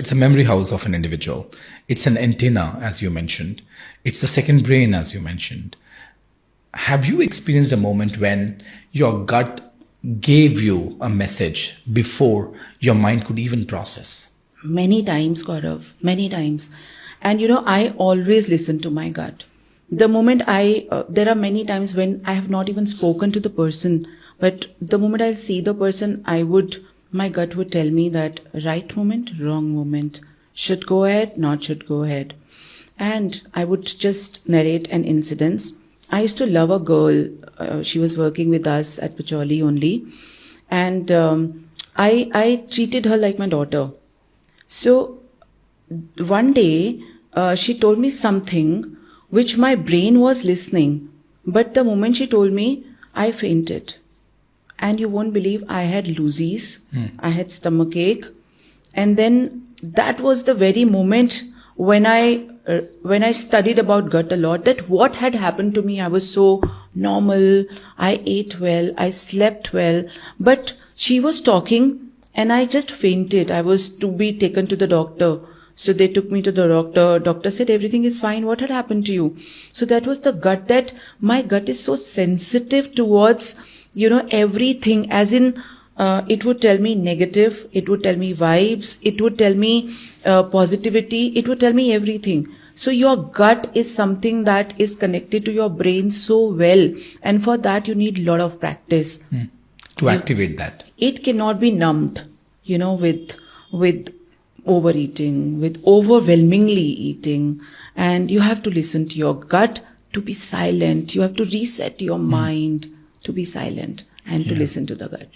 It's a memory house of an individual. It's an antenna, as you mentioned. It's the second brain, as you mentioned. Have you experienced a moment when your gut gave you a message before your mind could even process? Many times, Gaurav, many times. And I always listen to my gut. The moment there are many times when I have not even spoken to the person, but the moment I'll see the person, my gut would tell me that right moment, wrong moment, should go ahead, not should go ahead. And I would just narrate an incident. I used to love a girl. She was working with us at Pacholi only. And I treated her like my daughter. So one day, she told me something which my brain was listening. But the moment she told me, I fainted. And you won't believe I had loosies. I had stomachache. And then that was the very moment when I studied about gut a lot, that what had happened to me. I was so normal. I ate well. I slept well. But she was talking and I just fainted. I was to be taken to the doctor. So they took me to the doctor. Doctor said, everything is fine. What had happened to you? So that was the gut, that my gut is so sensitive towards, everything, as in, it would tell me negative, it would tell me vibes, it would tell me positivity, it would tell me everything. So your gut is something that is connected to your brain so well. And for that, you need a lot of practice. To activate that. It cannot be numbed, with overeating, with overwhelmingly eating. And you have to listen to your gut to be silent. You have to reset your mind to be silent and to listen to the gut.